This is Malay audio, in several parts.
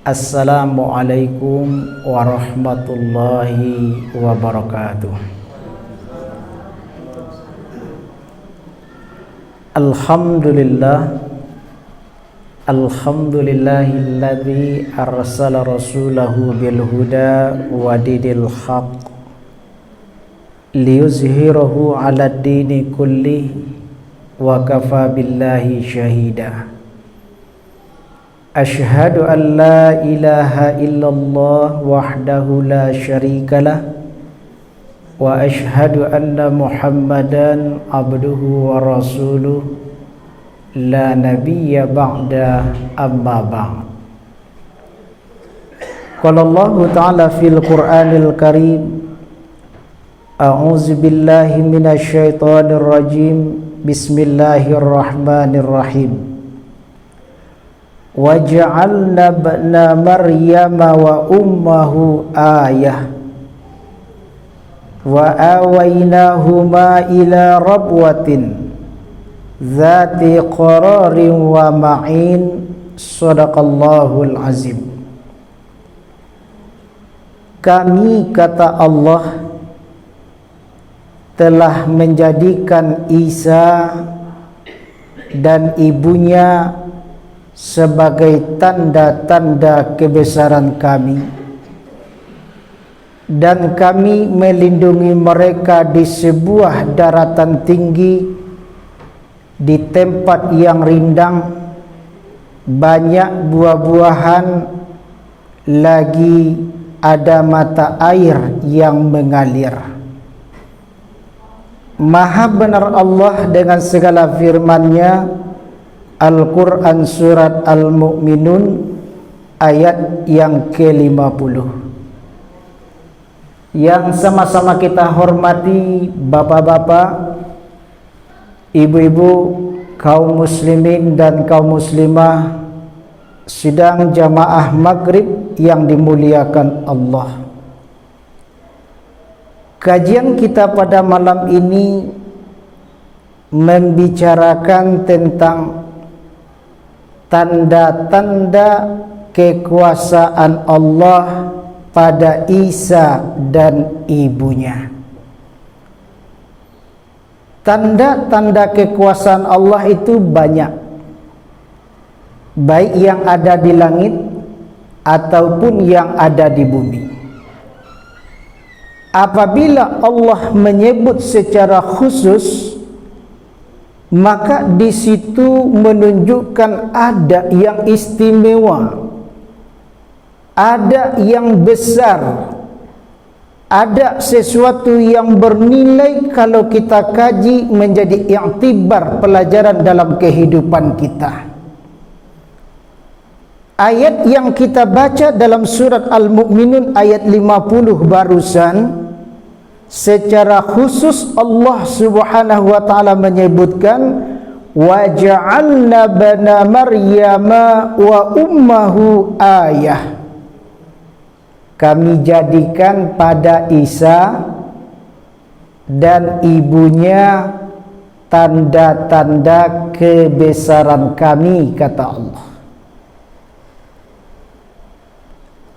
Assalamualaikum warahmatullahi wabarakatuh. Alhamdulillahilladzi arsala rasulahu bil huda wa dinil haqq liyuzhirahu 'alad dini kullihi wa kafa billahi syahida. Asyhadu an la ilaha illallah wahdahu la syarikalah wa asyhadu anna Muhammadan abduhu wa rasuluh la nabiyya ba'da amma ba'd. Qala Allah ta'ala fil Qur'anil Karim, a'udzu billahi minasy syaithanir rajim, bismillahirrahmanirrahim. Waj'alna ibna Maryama wa ummahu ayah wa awaynahuma ila rabwatin dzati qararin wa ma'in. Shadaqallahul azim. Kami, kata Allah, telah menjadikan Isa dan ibunya sebagai tanda-tanda kebesaran kami, dan kami melindungi mereka di sebuah daratan tinggi, di tempat yang rindang, banyak buah-buahan, lagi ada mata air yang mengalir. Maha benar Allah dengan segala firman-Nya. Al-Quran surat Al-Mu'minun ayat yang ke-50. Yang sama-sama kita hormati bapak-bapak, ibu-ibu, kaum muslimin dan kaum muslimah, sidang jamaah maghrib yang dimuliakan Allah. Kajian kita pada malam ini membicarakan tentang tanda-tanda kekuasaan Allah pada Isa dan ibunya. Tanda-tanda kekuasaan Allah itu banyak, baik yang ada di langit ataupun yang ada di bumi. Apabila Allah menyebut secara khusus, maka di situ menunjukkan ada yang istimewa, ada yang besar, ada sesuatu yang bernilai kalau kita kaji menjadi i'tibar, pelajaran dalam kehidupan kita. Ayat yang kita baca dalam surat Al-Mu'minun ayat 50 barusan, secara khusus Allah Subhanahu wa taala menyebutkan waja'alna ibna Maryama wa ummuhu ayah. Kami jadikan pada Isa dan ibunya tanda-tanda kebesaran kami, kata Allah.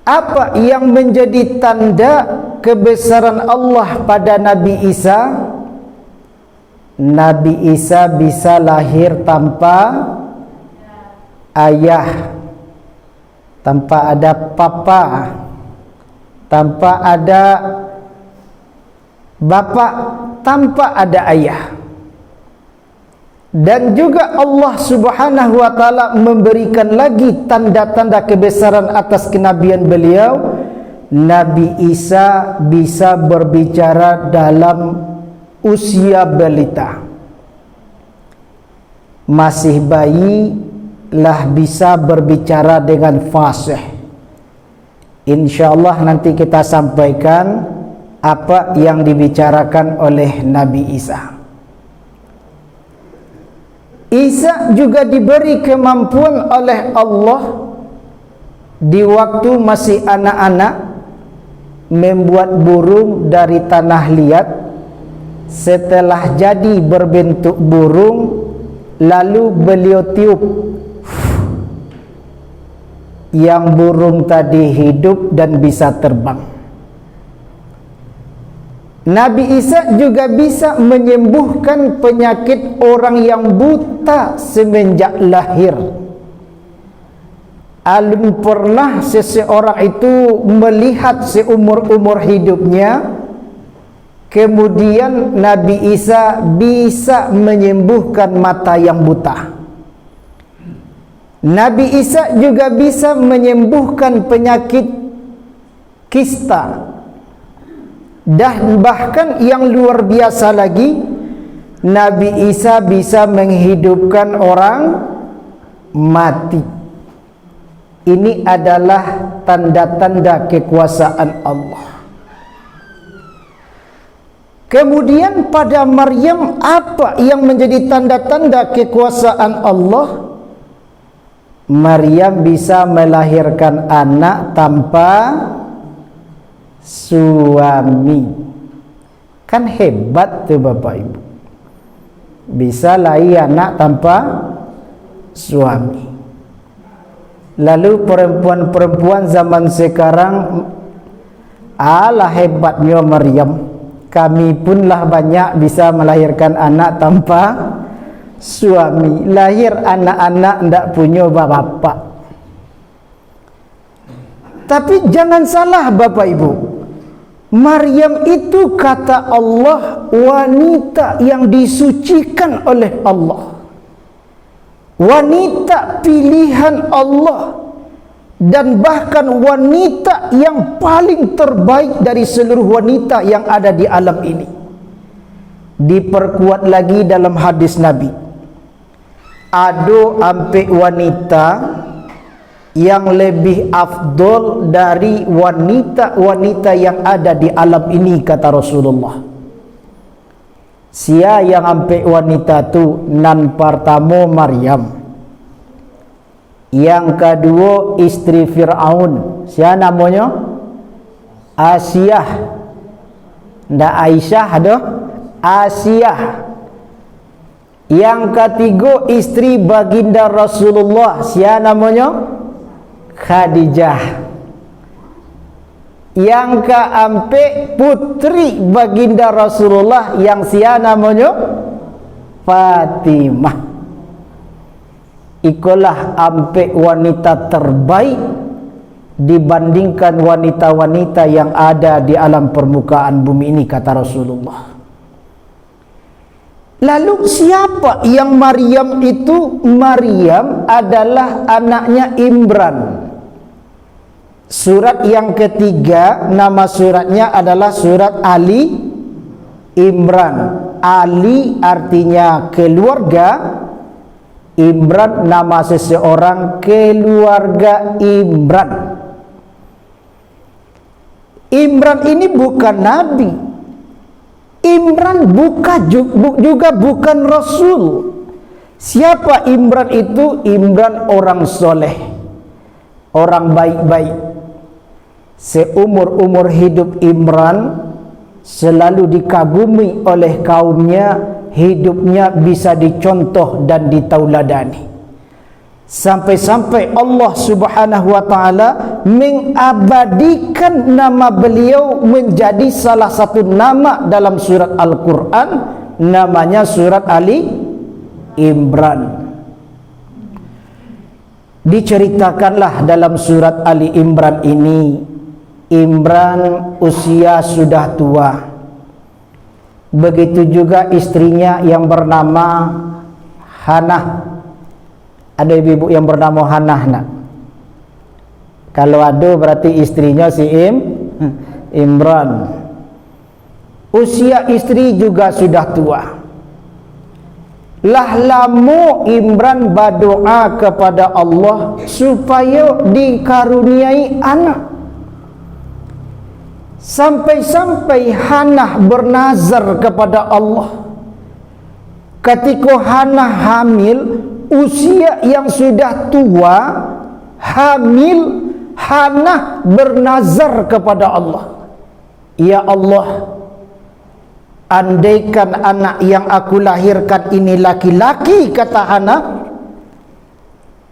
Apa yang menjadi tanda kebesaran Allah pada Nabi Isa? Nabi Isa bisa lahir tanpa ayah, tanpa ada papa, tanpa ada bapak, tanpa ada ayah. Dan juga Allah Subhanahu wa taala memberikan lagi tanda-tanda kebesaran atas kenabian beliau. Nabi Isa bisa berbicara dalam usia balita, masih bayi lah bisa berbicara dengan fasih. InsyaAllah nanti kita sampaikan apa yang dibicarakan oleh Nabi Isa. Isa juga diberi kemampuan oleh Allah di waktu masih anak-anak membuat burung dari tanah liat. Setelah jadi berbentuk burung, lalu beliau tiup yang burung tadi hidup dan bisa terbang. Nabi Isa juga bisa menyembuhkan penyakit orang yang buta semenjak lahir. Alun pernah seseorang itu melihat seumur-umur hidupnya, kemudian Nabi Isa bisa menyembuhkan mata yang buta. Nabi Isa juga bisa menyembuhkan penyakit kista. Dan bahkan yang luar biasa lagi, Nabi Isa bisa menghidupkan orang mati. Ini adalah tanda-tanda kekuasaan Allah. Kemudian pada Maryam, apa yang menjadi tanda-tanda kekuasaan Allah? Maryam bisa melahirkan anak tanpa suami. Kan hebat tuh Bapak Ibu, bisa lahir anak tanpa suami. Lalu perempuan-perempuan zaman sekarang, alah hebatnya Maryam, kami punlah banyak bisa melahirkan anak tanpa suami. Lahir anak-anak ndak punya bapak. Tapi jangan salah Bapak Ibu, Maryam itu kata Allah wanita yang disucikan oleh Allah, wanita pilihan Allah, dan bahkan wanita yang paling terbaik dari seluruh wanita yang ada di alam ini. Diperkuat lagi dalam hadis Nabi, ada ampe wanita yang lebih afdol dari wanita-wanita yang ada di alam ini, kata Rasulullah. Sia yang ampe wanita tu nan pertama Maryam, yang kedua istri Fir'aun, sia namanya Asiyah, ndak Aisyah dah, Asiyah. Yang ketiga istri baginda Rasulullah, sia namanya Khadijah. Yang keempat putri baginda Rasulullah, yang sia namanya Fatimah. Ikulah ampe wanita terbaik dibandingkan wanita-wanita yang ada di alam permukaan bumi ini, kata Rasulullah. Lalu siapa yang Maryam itu? Maryam adalah anaknya Imran. Surat yang ketiga, nama suratnya adalah surat Ali Imran. Ali artinya keluarga, Imran nama seseorang, keluarga Imran. Imran ini bukan nabi, Imran juga bukan rasul. Siapa Imran itu? Imran orang soleh, orang baik-baik. Seumur-umur hidup Imran selalu dikagumi oleh kaumnya, hidupnya bisa dicontoh dan ditauladani. Sampai-sampai Allah Subhanahu wa ta'ala mengabadikan nama beliau menjadi salah satu nama dalam surat Al-Quran, namanya surat Ali Imran. Diceritakanlah dalam surat Ali Imran ini, Imran usia sudah tua. Begitu juga istrinya yang bernama Hanah. Ada ibu-ibu yang bernama Hanah nak? Kalau ada berarti istrinya si Imran. Usia istri juga sudah tua. Lah lama Imran berdoa kepada Allah supaya dikaruniai anak. Sampai-sampai Hanah bernazar kepada Allah. Ketika Hanah hamil, usia yang sudah tua, hamil, Hanah bernazar kepada Allah, ya Allah, andaikan anak yang aku lahirkan ini laki-laki, kata Hanah,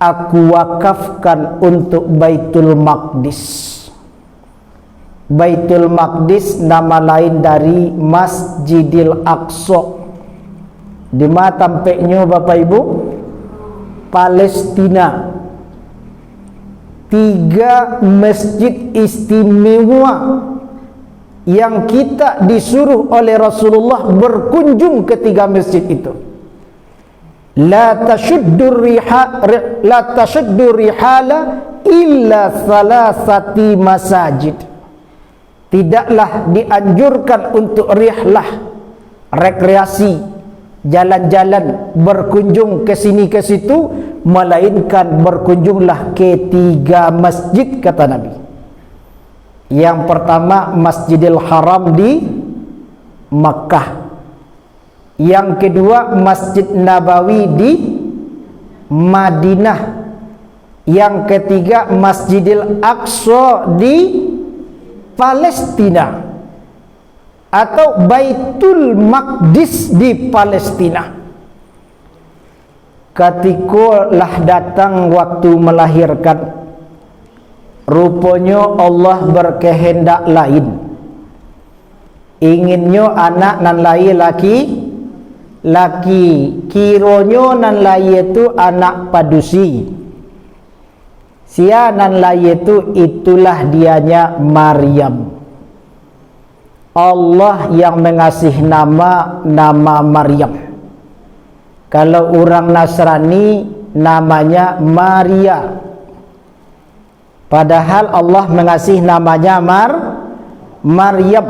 aku wakafkan untuk Baitul Maqdis. Baitul Maqdis nama lain dari Masjidil Aqsa. Di mana tampaknya Bapak Ibu? Palestina. 3 masjid istimewa yang kita disuruh oleh Rasulullah berkunjung ke 3 masjid itu. La tashuddu rihala illa salasati masajid. Tidaklah dianjurkan untuk rihlah, rekreasi, jalan-jalan, berkunjung ke sini ke situ, melainkan berkunjunglah ke 3 masjid, kata Nabi. Yang pertama Masjidil Haram di Makkah. Yang kedua Masjid Nabawi di Madinah. Yang ketiga Masjidil Aqsa di Palestina atau Baitul Maqdis di Palestina. Ketikalah datang waktu melahirkan, rupanya Allah berkehendak lain. Inginnya anak nan lahir laki, kiranya nan lahir itu anak padusi. Sia nan lahir itulah dianya Maryam. Allah yang mengasih nama Maryam. Kalau orang Nasrani namanya Maria. Padahal Allah mengasih namanya Maryam.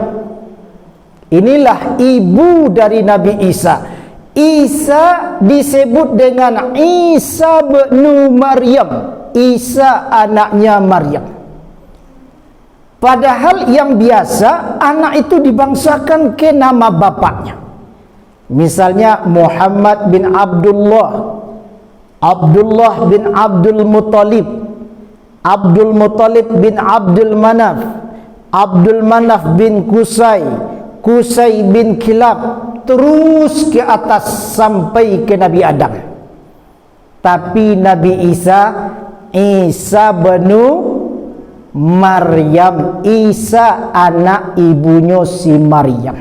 Inilah ibu dari Nabi Isa. Isa disebut dengan Isa bin Maryam. Isa anaknya Maryam. Padahal yang biasa anak itu dibangsakan ke nama bapaknya. Misalnya Muhammad bin Abdullah, Abdullah bin Abdul Muttalib, Abdul Muttalib bin Abdul Manaf, Abdul Manaf bin Qusay, Qusay bin Kilab, terus ke atas sampai ke Nabi Adam. Tapi Nabi Isa benu Maryam, Isa anak ibunya si Maryam.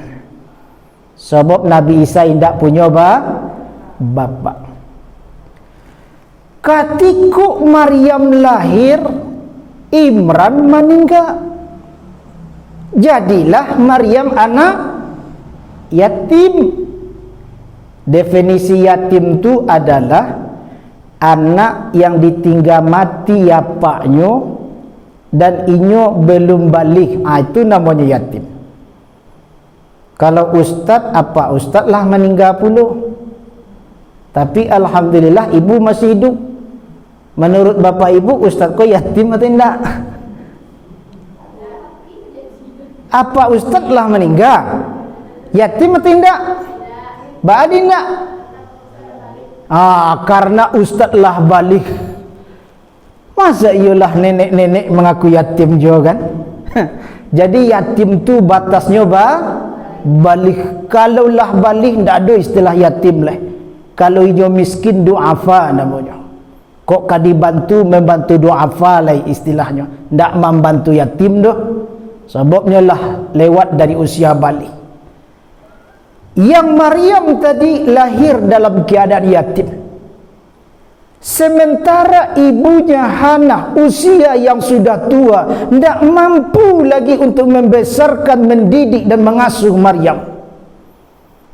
Sebab Nabi Isa tidak punya bapa. Ketika Maryam lahir, Imran meninggal. Jadilah Maryam anak yatim. Definisi yatim itu adalah anak yang ditinggal mati bapaknya dan inyo belum balik. Itu namanya yatim. Kalau ustaz, ustaz lah meninggal puluh. Tapi alhamdulillah ibu masih hidup. Menurut bapak ibu, ustaz kau yatim atau tidak? Ustaz lah meninggal? Yatim atau tidak? Ba'adi tidak? Karena ustaz lah balik. Masa iyalah nenek-nenek mengaku yatim juga kan? Jadi yatim tu batasnya balik. Kalau lah balik tidak ada istilah yatim lah. Kalau hijau miskin du'afa namanya. Kok membantu du'afa lah istilahnya. Tidak membantu yatim dah. Sebabnya lah lewat dari usia balik. Yang Maryam tadi lahir dalam keadaan yatim. Sementara ibunya Hannah usia yang sudah tua, tidak mampu lagi untuk membesarkan, mendidik dan mengasuh Maryam.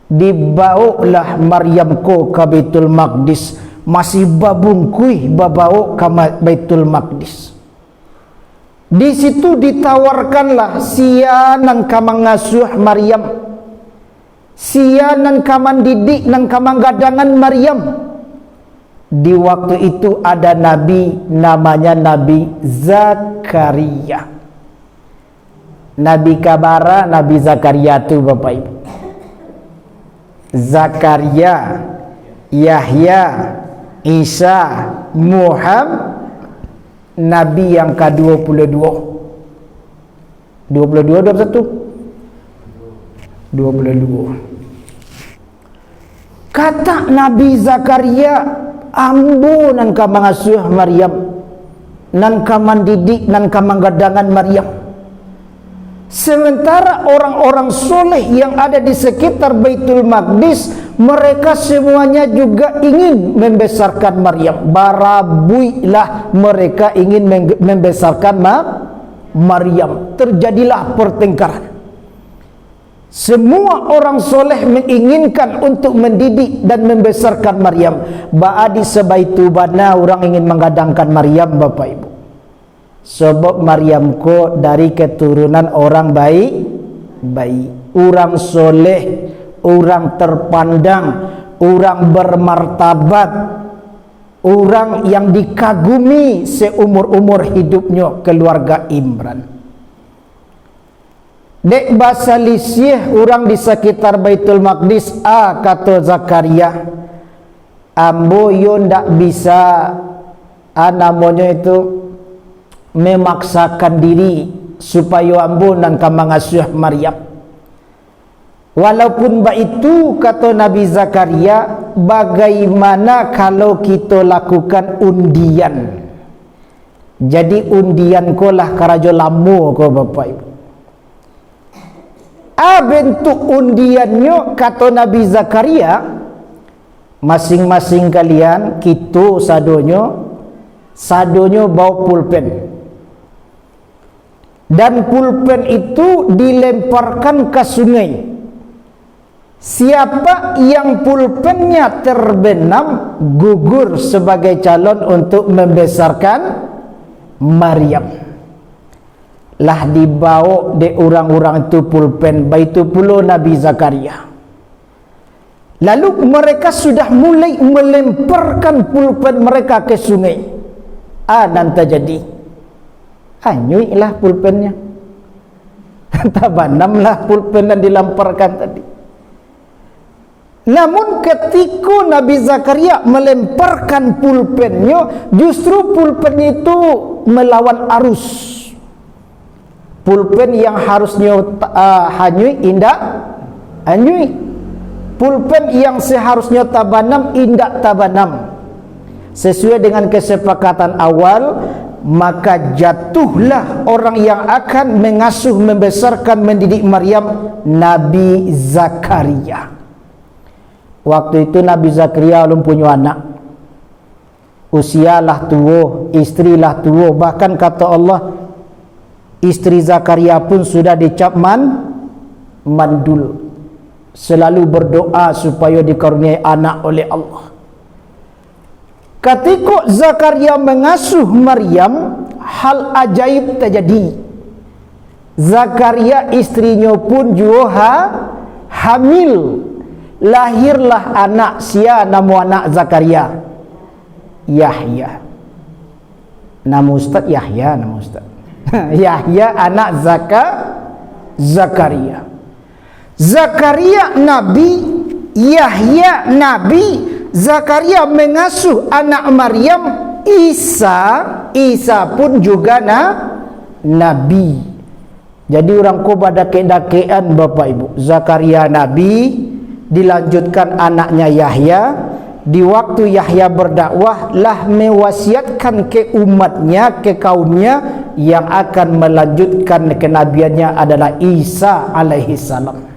Dibawalah Maryam ke Baitul Maqdis. Masih babungkui babawa ke Baitul Maqdis. Di situ ditawarkanlah sianan kamang ngasuh Maryam, sianan kamang didik dan kamang gadangan Maryam. Di waktu itu ada nabi namanya Nabi Zakaria. Nabi kabara Nabi Zakaria itu Bapak Ibu. Zakaria, Yahya, Isa, Muhammad, Nabi yang ke-22. 22 Kata Nabi Zakaria, ambo nan ka mangasuh Maryam, nan ka mandidik, nan ka manggadangan Maryam. Sementara orang-orang soleh yang ada di sekitar Baitul Maqdis, mereka semuanya juga ingin membesarkan Maryam. Barabuilah mereka ingin membesarkan Maryam. Terjadilah pertengkaran. Semua orang soleh menginginkan untuk mendidik dan membesarkan Maryam. Ba'adi sebaitu bana, orang ingin menggadangkan Maryam, Bapak Ibu. Sebab Maryam ko dari keturunan orang baik, orang soleh, orang terpandang, orang bermartabat, orang yang dikagumi seumur-umur hidupnya, keluarga Imran. Dek bahasa lisih orang di sekitar Baitul Maqdis, kata Zakaria, ambo yo ndak bisa namanya itu memaksakan diri supaya ambo nan ka mangasuh Maryam. Walaupun itu kata Nabi Zakaria, bagaimana kalau kita lakukan undian? Jadi undian ko lah karajo lamu ko Bapak Ibu. Bentuk undiannya kata Nabi Zakaria, masing-masing kalian kita sadonyo bawa pulpen. Dan pulpen itu dilemparkan ke sungai. Siapa yang pulpennya terbenam, gugur sebagai calon untuk membesarkan Maryam. Lah dibawa de orang-orang itu pulpen, baitu pula Nabi Zakaria. Lalu mereka sudah mulai melemparkan pulpen mereka ke sungai. Nanti jadi nyuiklah pulpennya. Tabanamlah pulpen yang dilemparkan tadi. Namun ketika Nabi Zakaria melemparkan pulpennya, justru pulpennya itu melawan arus. Pulpen yang harusnya hanyui indak hanyui. Pulpen yang seharusnya tabanam indak tabanam. Sesuai dengan kesepakatan awal, maka jatuhlah orang yang akan mengasuh, membesarkan, mendidik Maryam, Nabi Zakaria. Waktu itu Nabi Zakaria belum punya anak, usialah tua, istrilah tua. Bahkan kata Allah, istri Zakaria pun sudah dicap mandul. Selalu berdoa supaya dikaruniai anak oleh Allah. Ketika Zakaria mengasuh Maryam, hal ajaib terjadi. Zakaria istrinya pun juga hamil. Lahirlah anak, sia nama anak Zakaria, Yahya. Nama Ustaz Yahya, nama Ustaz Yahya anak Zakaria. Zakaria Nabi, Yahya Nabi. Zakaria mengasuh anak Maryam, Isa pun juga Nabi. Jadi orang ko badake-dakean Bapak Ibu. Zakaria Nabi, dilanjutkan anaknya Yahya. Di waktu Yahya berdakwah, lah mewasiatkan ke umatnya, ke kaumnya, yang akan melanjutkan kenabiannya adalah Isa alaihissalam.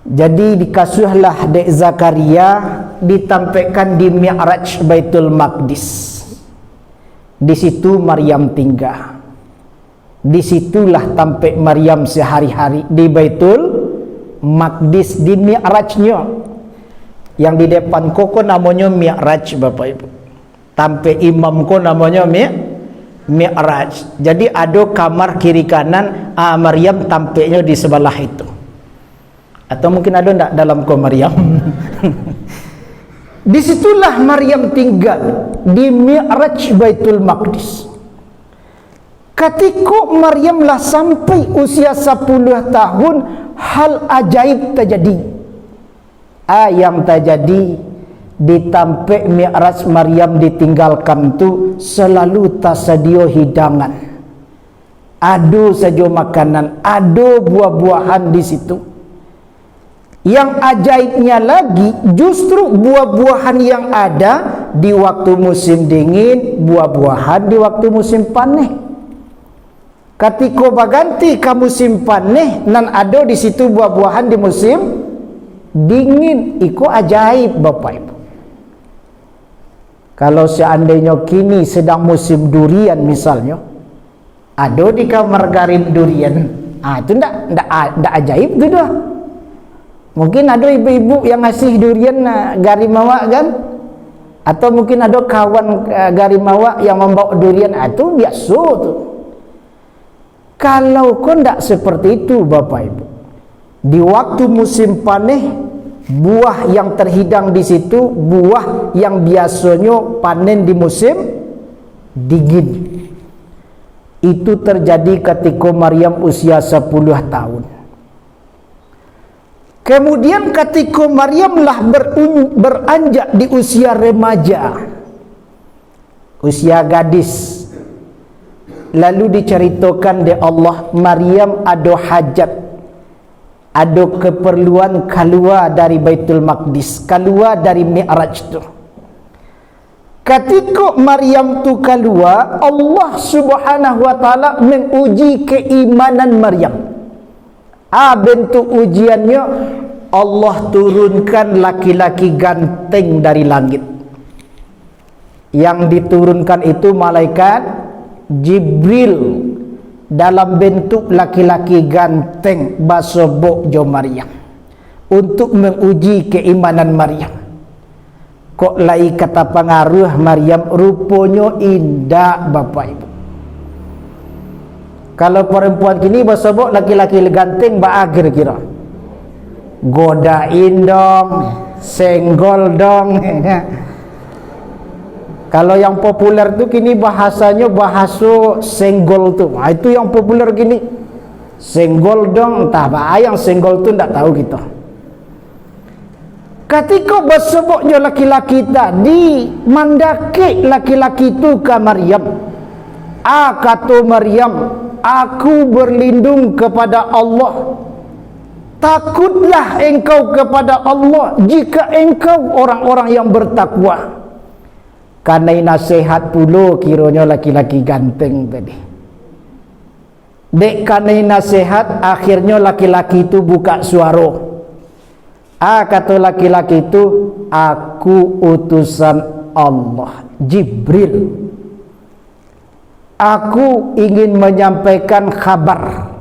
Jadi dikasuhlah dek Zakaria, ditampilkan di Mi'raj Baitul Maqdis. Di situ Maryam tinggal. Disitulah tampil Maryam sehari-hari di Baitul Maqdis, di Mi'rajnya. Yang di depan koko namanya Mi'raj Bapak Ibu. Tampil imam ko namanya Mi'raj. Jadi ada kamar kiri kanan, Maryam tampilnya di sebelah itu. Atau mungkin ada enggak dalam ko Maryam? Disitulah Maryam tinggal di Mi'raj Baitul Maqdis. Ketika Maryam lah sampai usia 10 tahun, hal ajaib terjadi. Yang terjadi di tampik Mi'raj Maryam ditinggalkan tu selalu tersedia hidangan. Ada saja makanan, ada buah-buahan di situ. Yang ajaibnya lagi, justru buah-buahan yang ada di waktu musim dingin, buah-buahan di waktu musim panas. Ketika baganti ke musim panas, nan ada di situ buah-buahan di musim dingin. Iku ajaib Bapak Ibu. Kalau seandainya kini sedang musim durian misalnya, ada di kamar garim durian, itu ndak ajaib tu dah. Mungkin ada ibu-ibu yang ngasih durian garim awak kan, atau mungkin ada kawan garim awak yang membawa durian, itu biasa tu. Kalau kau ndak seperti itu Bapak Ibu, di waktu musim panas, buah yang terhidang di situ buah yang biasanya panen di musim dingin. Itu terjadi ketika Maryam usia 10 tahun. Kemudian ketika Maryamlah beranjak di usia remaja, usia gadis, lalu diceritakan oleh Allah, Maryam ada hajat, ada keperluan keluar dari Baitul Maqdis, keluar dari Mi'raj tu. Ketika Maryam tu keluar, Allah Subhanahu wa taala menguji keimanan Maryam. Bentuk ujiannya, Allah turunkan laki-laki ganteng dari langit. Yang diturunkan itu malaikat Jibril dalam bentuk laki-laki ganteng basobok jo Maryam untuk menguji keimanan Maryam. Kok lai kata pengaruh Maryam rupanya indah Bapak Ibu. Kalau perempuan kini basobok laki-laki ganteng ba kira-kira godain dong, senggol dong. Kalau yang populer tu kini bahasanya bahasa senggol tu. Itu yang populer gini. Senggol dong, entah apa yang senggol tu ndak tahu kita. Ketika bersoboknya laki-laki tadi, mandaki laki-laki itu ke Maryam. Kata Maryam, aku berlindung kepada Allah. Takutlah engkau kepada Allah jika engkau orang-orang yang bertakwa. Karena nasihat pula kiranya laki-laki ganteng tadi. Dek karena nasihat, akhirnya laki-laki itu buka suara. Kata laki-laki itu, aku utusan Allah, Jibril. Aku ingin menyampaikan kabar.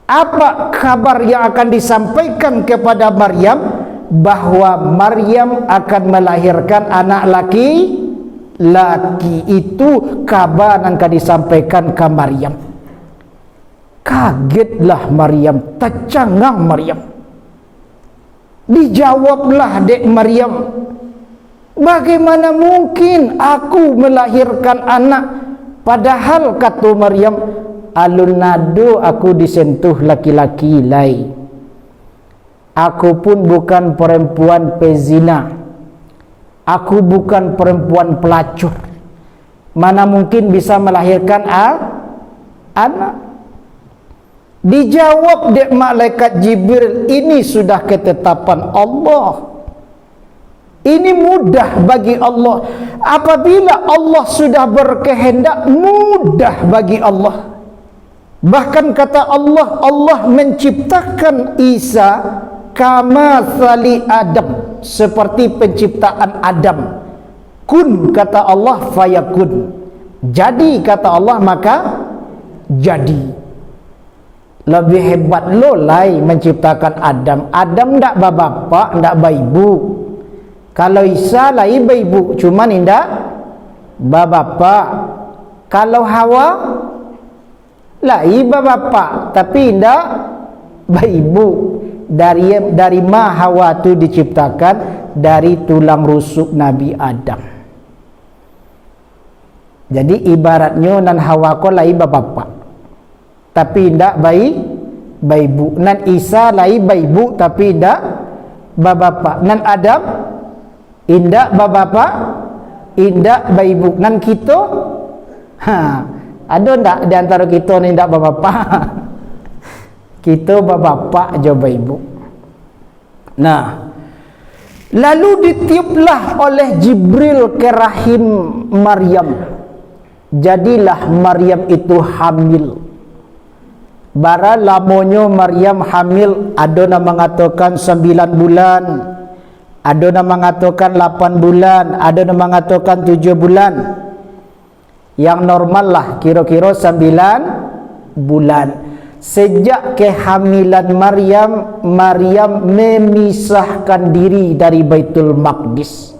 Apa kabar yang akan disampaikan kepada Maryam? Bahwa Maryam akan melahirkan anak laki itu kabar yang akan disampaikan ke Maryam. Kagetlah Maryam, tercengang Maryam. Dijawablah dek Maryam, bagaimana mungkin aku melahirkan anak? Padahal kata Maryam, alun nado aku disentuh laki-laki lai. Aku pun bukan perempuan pezina. Aku bukan perempuan pelacur. Mana mungkin bisa melahirkan anak? Dijawab dek malaikat Jibril, ini sudah ketetapan Allah. Ini mudah bagi Allah. Apabila Allah sudah berkehendak, mudah bagi Allah. Bahkan kata Allah, Allah menciptakan Isa kama sali Adam, seperti penciptaan Adam. Kun kata Allah, fayakun. Jadi kata Allah, maka jadi. Lebih hebat lo lai menciptakan Adam. Adam ndak bapak, ndak baibu. Kalau Isa lai baibu, cuman ndak bapak. Kalau Hawa lai bapak, tapi ndak baibu. Dari ma Hawa tu diciptakan dari tulang rusuk Nabi Adam. Jadi ibaratnya nan Hawa ko lai bapak, tapi ndak baibu. Nan Isa lai baibu tapi ndak bapak. Nan Adam indak bapak, indak baibu. Nan kita ada ndak di antara kita ni ndak bapak? Kita bapak jo baibu. Nah, lalu ditiuplah oleh Jibril ke rahim Maryam. Jadilah Maryam itu hamil. Bara lamonyo Maryam hamil, ada yang mengatakan 9 bulan, ada yang mengatakan 8 bulan, ada yang mengatakan 7 bulan. Yang normal lah kira-kira 9 bulan. Sejak kehamilan Maryam memisahkan diri dari Baitul Maqdis.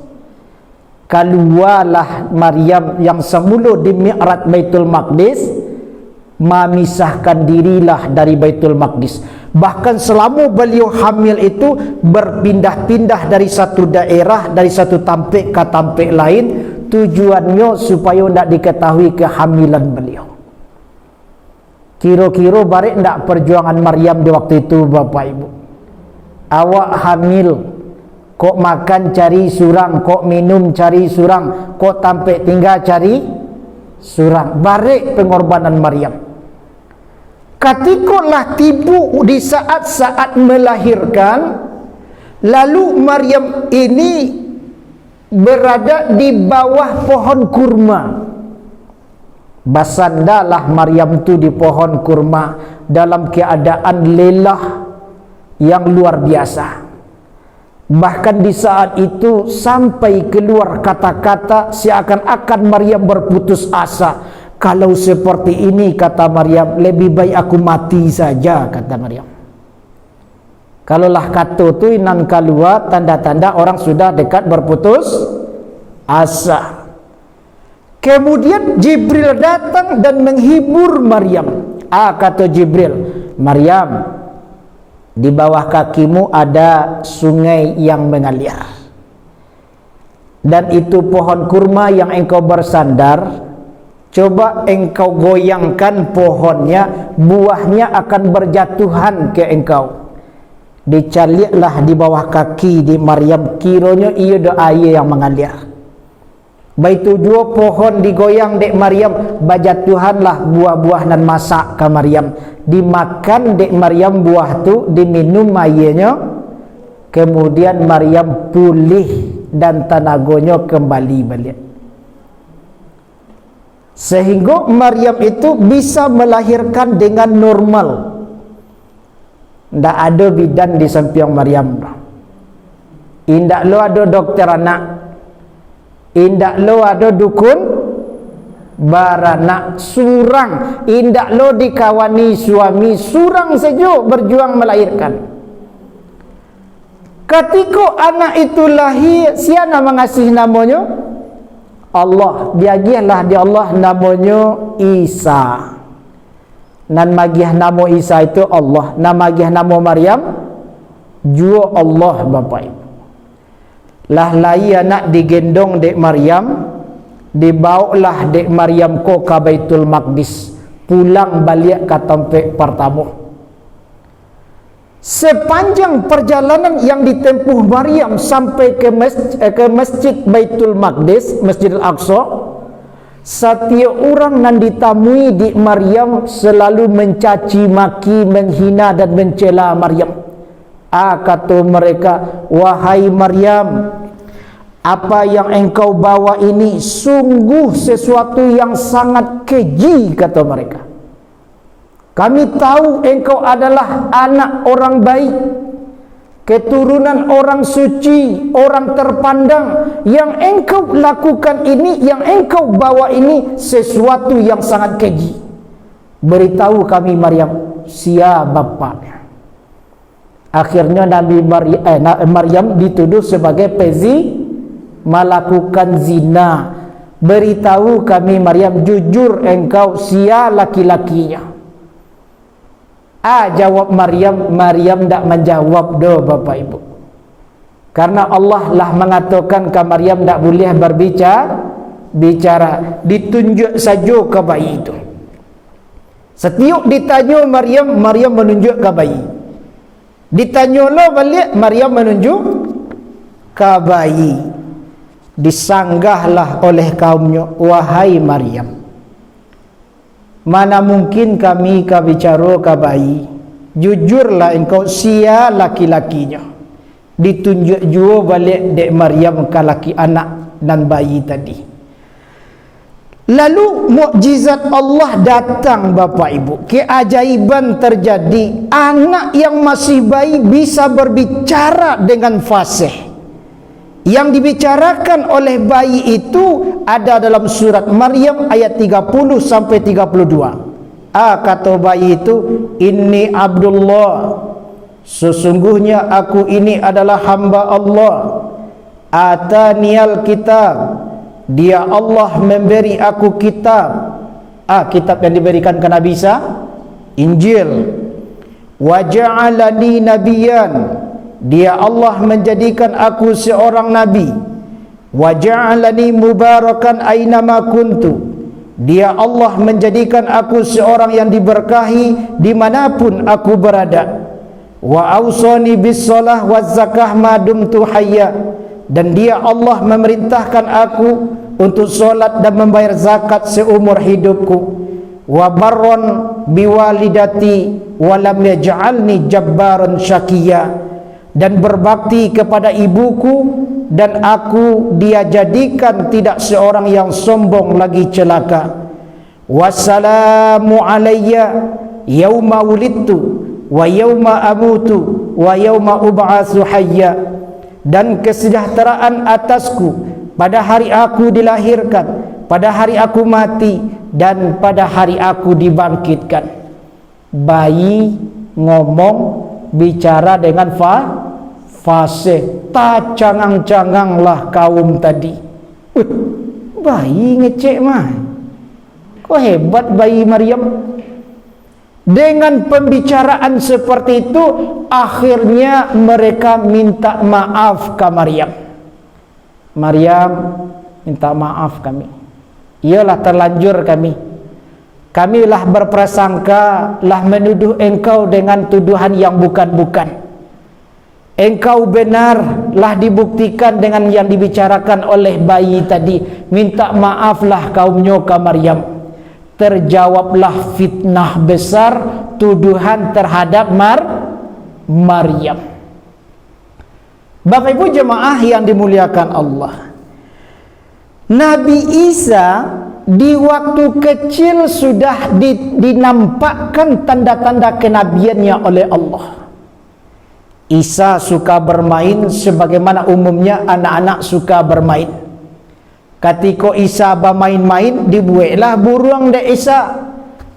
Keluarlah Maryam yang semula di Mi'raj Baitul Maqdis, memisahkan dirilah dari Baitul Maqdis. Bahkan selama beliau hamil itu berpindah-pindah dari satu daerah, dari satu tampik ke tampik lain, tujuannya supaya tidak diketahui kehamilan beliau. Kira-kira barik tak perjuangan Maryam di waktu itu, Bapak Ibu? Awak hamil, kok makan cari surang, kok minum cari surang, kok tampik tinggal cari surang. Barik pengorbanan Maryam. Katikalah tibu di saat-saat melahirkan, lalu Maryam ini berada di bawah pohon kurma. Basandalah Maryam tu di pohon kurma dalam keadaan lelah yang luar biasa. Bahkan di saat itu sampai keluar kata-kata seakan-akan Maryam berputus asa. Kalau seperti ini, kata Maryam, lebih baik aku mati saja, kata Maryam. Kalaulah kata tu nan keluar, tanda-tanda orang sudah dekat berputus asa. Kemudian Jibril datang dan menghibur Maryam. Kata Jibril, Maryam, di bawah kakimu ada sungai yang mengalir. Dan itu pohon kurma yang engkau bersandar. Coba engkau goyangkan pohonnya, buahnya akan berjatuhan ke engkau. Dicaliklah di bawah kaki di Maryam, kiranya ia ada air yang mengalir. Baitu dua pohon digoyang dek Maryam, berjatuhanlah buah-buah dan masak ke Maryam. Dimakan dek Maryam buah tu, diminum airnya. Kemudian Maryam pulih dan tenaganya kembali balik. Sehingga Maryam itu bisa melahirkan dengan normal. Tak ada bidan di samping Maryam. Indak lo ada dokter anak, indak lo ada dukun baranak, surang. Indak lo dikawani suami, surang saja berjuang melahirkan. Ketika anak itu lahir, siapa mengasih namanya? Allah. Diagilah di Allah namanya Isa. Dan magiah nama Isa itu Allah. Nama magiah nama Maryam jua Allah, Bapak Ibu. Lah lai anak digendong dek Maryam, dibawalah dek Maryam ke Baitul Maqdis, pulang balik ke tempat pertama. Sepanjang perjalanan yang ditempuh Maryam sampai ke masjid Baitul Maqdis, Masjidil Aqsa, setiap orang yang ditamui di Maryam selalu mencaci maki, menghina dan mencela Maryam. Kata mereka, wahai Maryam, apa yang engkau bawa ini sungguh sesuatu yang sangat keji, kata mereka. Kami tahu engkau adalah anak orang baik, keturunan orang suci, orang terpandang. Yang engkau lakukan ini, yang engkau bawa ini sesuatu yang sangat keji. Beritahu kami Maryam, siapa bapaknya. Akhirnya Maryam dituduh sebagai pezi, melakukan zina. Beritahu kami Maryam, jujur engkau siapa laki-lakinya. Jawab Maryam tak menjawab do, Bapak Ibu. Karena Allah lah mengatakan ke Maryam tak boleh bicara. Ditunjuk saja ke bayi itu. Setiap ditanya Maryam menunjuk ke bayi. Ditanya lo balik, Maryam menunjuk ke bayi. Disanggahlah oleh kaumnya, wahai Maryam, mana mungkin kami bicara ke bayi. Jujurlah engkau sia laki-lakinya. ditunjuk jua balik dek Maryam kalaki anak dan bayi tadi. Lalu mukjizat Allah datang Bapak Ibu, keajaiban terjadi. Anak yang masih bayi bisa berbicara dengan fasih. Yang dibicarakan oleh bayi itu ada dalam surat Maryam ayat 30 sampai 32. Kata bayi itu, inni Abdullah, sesungguhnya aku ini adalah hamba Allah. Ataniyal kitab, dia Allah memberi aku kitab. Kitab yang diberikan ke Nabi Isa, Injil. Wa ja'alani nabiyan, dia Allah menjadikan aku seorang nabi. Wa ja'alani mubarakan ainama kuntu, dia Allah menjadikan aku seorang yang diberkahi dimanapun aku berada. Wa awsani bis salah waz zakah ma dumtu hayya, dan dia Allah memerintahkan aku untuk solat dan membayar zakat seumur hidupku. Wa barron biwalidati wa lam yaj'alni jabbaran syaqiyya, dan berbakti kepada ibuku, dan aku dia jadikan tidak seorang yang sombong lagi celaka. Wassalamu alayya yauma wulidtu wa yauma amutu wa yauma ub'atsu hayya, dan kesejahteraan atasku pada hari aku dilahirkan, pada hari aku mati, dan pada hari aku dibangkitkan. Bayi ngomong, bicara dengan fasih. Tak cangang-canganglah kaum tadi. Bayi ngecek mah. Kok hebat bayi Maryam. Dengan pembicaraan seperti itu, akhirnya mereka minta maaf ke Maryam. Maryam, minta maaf kami. Iyalah terlanjur kami. Kamilah berprasangka, lah menuduh engkau dengan tuduhan yang bukan-bukan. Engkau benar, lah dibuktikan dengan yang dibicarakan oleh bayi tadi. Minta maaflah kaumnya ke Maryam. Terjawablah fitnah besar, tuduhan terhadap Maryam. Bapak Ibu jemaah yang dimuliakan Allah, Nabi Isa di waktu kecil sudah dinampakkan tanda-tanda kenabiannya oleh Allah. Isa suka bermain sebagaimana umumnya anak-anak suka bermain. Ketika Isa bermain-main, dibuatlah burung de Isa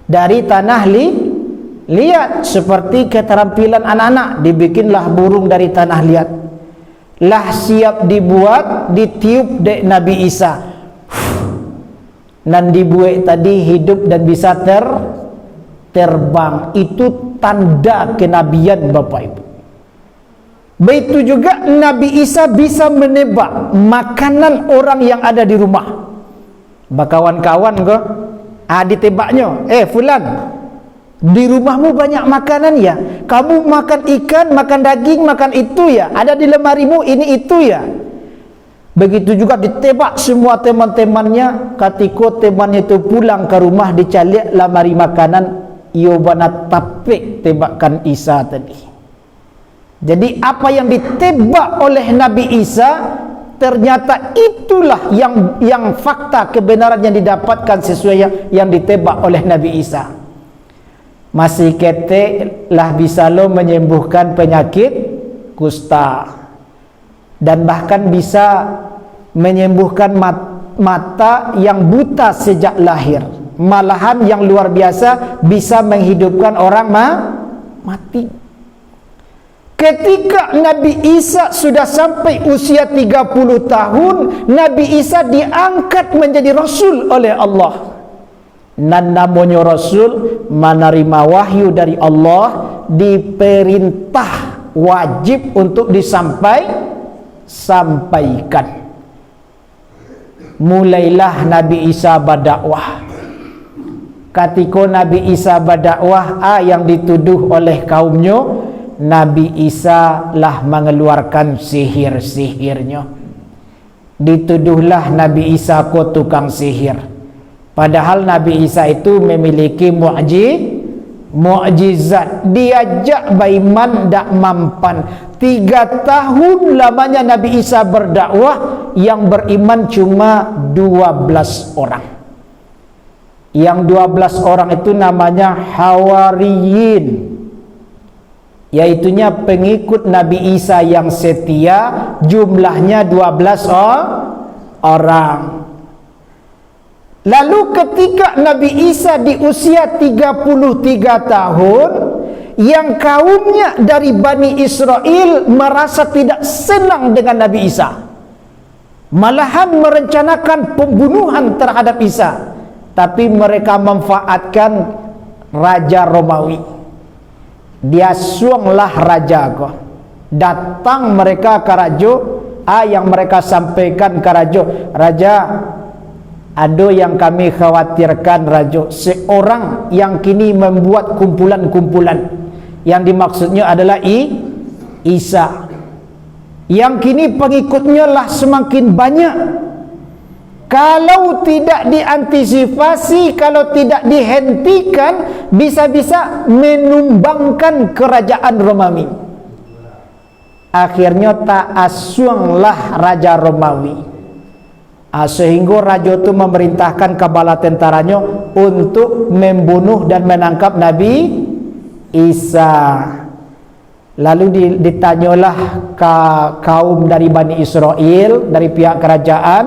dari tanah liat, seperti keterampilan anak-anak. Dibikinlah burung dari tanah liat, lah siap dibuat, ditiup de Nabi Isa, dan dibuat tadi hidup dan bisa terbang. Itu tanda kenabian Bapak Ibu. Begitu juga Nabi Isa bisa menebak makanan orang yang ada di rumah. Bakawan-kawan kok ditebaknya, fulan, di rumahmu banyak makanan ya, kamu makan ikan, makan daging, makan itu ya, ada di lemarimu ini itu ya. Begitu juga ditebak semua teman-temannya. Ketika temannya itu pulang ke rumah, dicalik lemari makanan, Yobana tapik tebakan Isa tadi. Jadi apa yang ditebak oleh Nabi Isa, ternyata itulah yang fakta kebenaran yang didapatkan sesuai yang ditebak oleh Nabi Isa. Masih ketek lah bisa lo menyembuhkan penyakit kusta, dan bahkan bisa menyembuhkan mata yang buta sejak lahir. Malahan yang luar biasa, bisa menghidupkan orang mati. Ketika Nabi Isa sudah sampai usia 30 tahun, Nabi Isa diangkat menjadi Rasul oleh Allah. Dan namanya Rasul, menerima wahyu dari Allah, diperintah wajib untuk disampaikan. Mulailah Nabi Isa berdakwah. Ketika Nabi Isa berdakwah, yang dituduh oleh kaumnya, Nabi Isa lah mengeluarkan sihir-sihirnya. Dituduhlah Nabi Isa ko tukang sihir. Padahal Nabi Isa itu memiliki mukjizat, diajak baiman dak mampan. 3 tahun lamanya Nabi Isa berdakwah, yang beriman cuma 12 orang. Yang 12 orang itu namanya Hawariyin, yaitunya pengikut Nabi Isa yang setia, jumlahnya 12 orang. Lalu ketika Nabi Isa di usia 33 tahun, yang kaumnya dari Bani Israel merasa tidak senang dengan Nabi Isa, malahan merencanakan pembunuhan terhadap Isa. Tapi mereka memanfaatkan Raja Romawi. Dia suanglah raja kok. Datang mereka ke raja, yang mereka sampaikan ke raja, "Raja, ada yang kami khawatirkan raja, seorang yang kini membuat kumpulan-kumpulan. Yang dimaksudnya adalah Isa. Yang kini pengikutnya lah semakin banyak. Kalau tidak diantisipasi, kalau tidak dihentikan, bisa-bisa menumbangkan kerajaan Romawi." Akhirnya ta'asuanglah Raja Romawi. Sehingga raja itu memerintahkan kepala tentaranya untuk membunuh dan menangkap Nabi Isa. Lalu ditanyalah ke kaum dari Bani Israel, dari pihak kerajaan,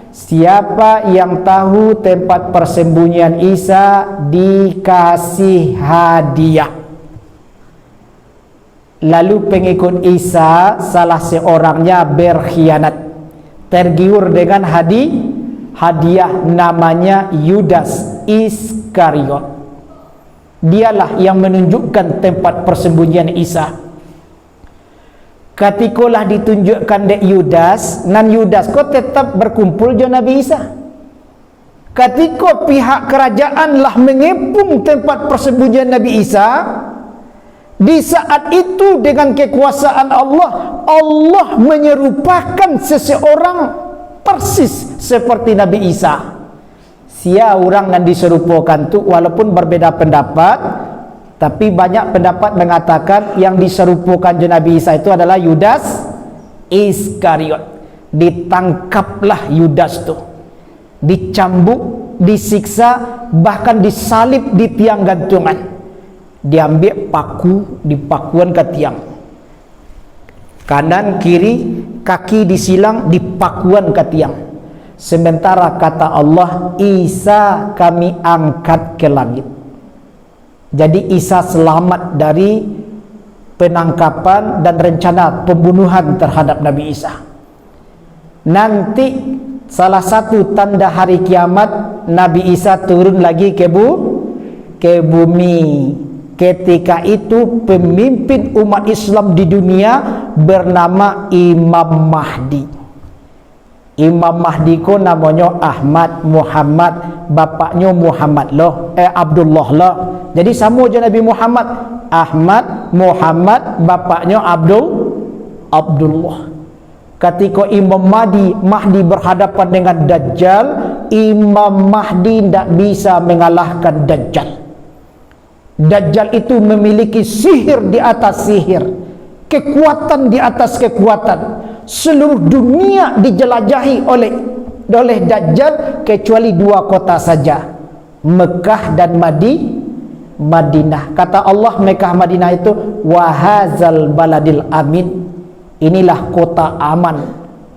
siapa yang tahu tempat persembunyian Isa, dikasih hadiah. Lalu pengikut Isa salah seorangnya berkhianat, tergiur dengan hadiah, namanya Yudas Iskariot. Dialah yang menunjukkan tempat persembunyian Isa. Katikolah ditunjukkan dek Yudas, nan Yudas kau tetap berkumpul dengan Nabi Isa. Ketika pihak kerajaan lah mengepung tempat persembunyian Nabi Isa, di saat itu dengan kekuasaan Allah, Allah menyerupakan seseorang persis seperti Nabi Isa. Sia orang yang diserupakan tu walaupun berbeda pendapat, tapi banyak pendapat mengatakan yang diserupakan Nabi Isa itu adalah Yudas Iskariot. Ditangkaplah Yudas tu, dicambuk, disiksa, bahkan disalib di tiang gantungan. Diambil paku, dipakuan ke tiang, kanan kiri kaki disilang, dipakuan ke tiang. Sementara kata Allah, Isa kami angkat ke langit. Jadi Isa selamat dari penangkapan dan rencana pembunuhan terhadap Nabi Isa. Nanti salah satu tanda hari kiamat, Nabi Isa turun lagi ke bumi. Ketika itu pemimpin umat Islam di dunia bernama Imam Mahdi. Imam Mahdi ko namanya Ahmad Muhammad, bapaknya Muhammad loh, Abdullah loh. Jadi sama je Nabi Muhammad, Ahmad Muhammad, bapaknya Abdullah. Ketika Imam Mahdi berhadapan dengan Dajjal, Imam Mahdi tidak bisa mengalahkan Dajjal. Dajjal itu memiliki sihir di atas sihir, kekuatan di atas kekuatan. Seluruh dunia dijelajahi oleh Dajjal kecuali 2 kota saja, Mekah dan Madinah. Kata Allah, Mekah Madinah itu wahazal baladil amin. Inilah kota aman,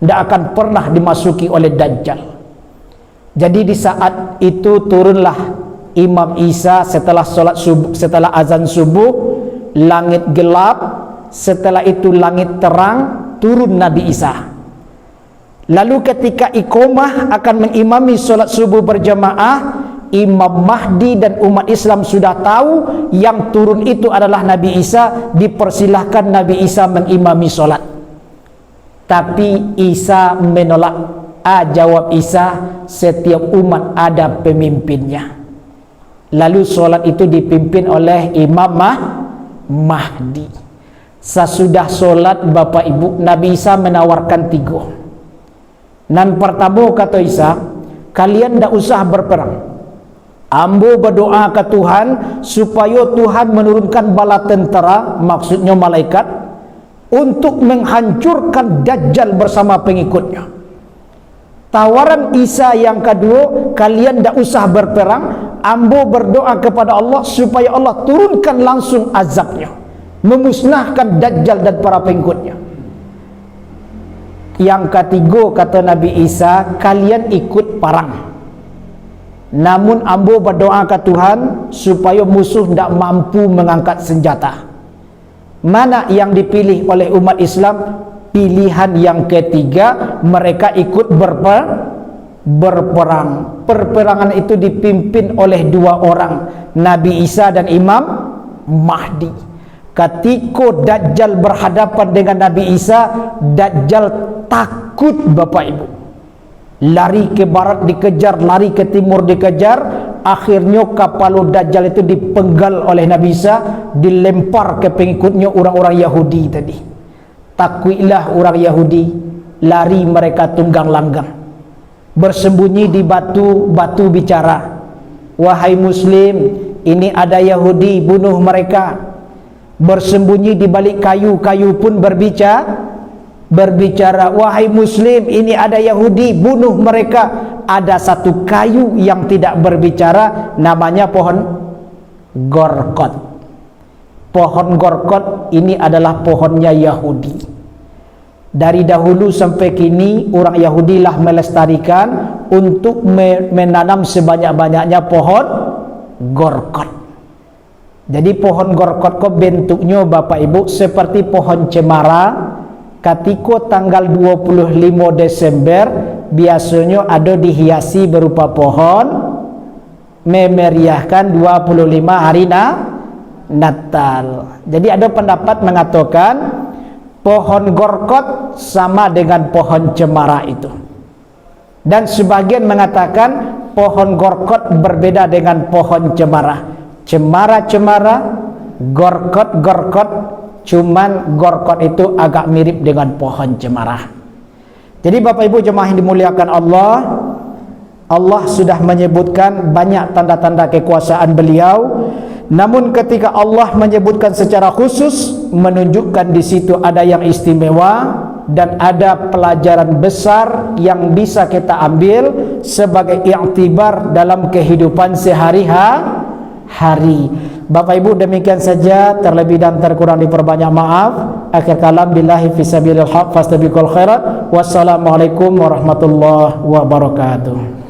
tidak akan pernah dimasuki oleh Dajjal. Jadi di saat itu turunlah Imam Isa setelah solat subuh, setelah azan subuh, langit gelap, setelah itu langit terang, turun Nabi Isa. Lalu ketika iqamah akan mengimami solat subuh berjamaah, Imam Mahdi dan umat Islam sudah tahu yang turun itu adalah Nabi Isa, dipersilahkan Nabi Isa mengimami solat. Tapi Isa menolak. Jawab Isa, setiap umat ada pemimpinnya. Lalu solat itu dipimpin oleh Imam Mahdi. Sesudah solat Bapak Ibu, Nabi Isa menawarkan 3. Dan pertama kata Isa, kalian tidak usah berperang. Ambo berdoa ke Tuhan supaya Tuhan menurunkan bala tentera, maksudnya malaikat, untuk menghancurkan Dajjal bersama pengikutnya. Tawaran Isa yang kedua, kalian tidak usah berperang, ambo berdoa kepada Allah supaya Allah turunkan langsung azabnya, memusnahkan Dajjal dan para pengikutnya. Yang ketiga, kata Nabi Isa, kalian ikut perang, namun ambo berdoa ke Tuhan supaya musuh tidak mampu mengangkat senjata. Mana yang dipilih oleh umat Islam? Pilihan yang ketiga, mereka ikut berperang. Perperangan itu dipimpin oleh dua orang, Nabi Isa dan Imam Mahdi. Ketika Dajjal berhadapan dengan Nabi Isa, Dajjal takut, Bapak Ibu. Lari ke barat dikejar, lari ke timur dikejar. Akhirnya kapal Dajjal itu dipenggal oleh Nabi Isa, dilempar ke pengikutnya orang-orang Yahudi tadi. Takwilah orang Yahudi, lari mereka tunggang langgang, bersembunyi di batu-batu bicara. Wahai Muslim, ini ada Yahudi, bunuh mereka. Bersembunyi di balik kayu-kayu pun berbicara, wahai Muslim, ini ada Yahudi, bunuh mereka. Ada satu kayu yang tidak berbicara, namanya pohon gorkot. Pohon gorkot ini adalah pohonnya Yahudi. Dari dahulu sampai kini orang Yahudi lah melestarikan untuk menanam sebanyak-banyaknya pohon gorkot. Jadi pohon gorkot kok bentuknya Bapak Ibu seperti pohon cemara. Ketika tanggal 25 Desember biasanya ada dihiasi berupa pohon, memeriahkan 25 hari Natal. Jadi ada pendapat mengatakan pohon gorkot sama dengan pohon cemara itu. Dan sebagian mengatakan pohon gorkot berbeda dengan pohon cemara. Cemara-cemara, gorkot-gorkot, cuman gorkot itu agak mirip dengan pohon cemara. Jadi Bapak Ibu jemaah yang dimuliakan Allah, Allah sudah menyebutkan banyak tanda-tanda kekuasaan beliau. Namun ketika Allah menyebutkan secara khusus, menunjukkan di situ ada yang istimewa dan ada pelajaran besar yang bisa kita ambil sebagai i'tibar dalam kehidupan sehari-hari. Bapak Ibu, demikian saja, terlebih dan terkurang diperbanyak maaf. Akhir kalam, billahi fisabilil haq fastabiqul khairat. Wassalamualaikum warahmatullahi wabarakatuh.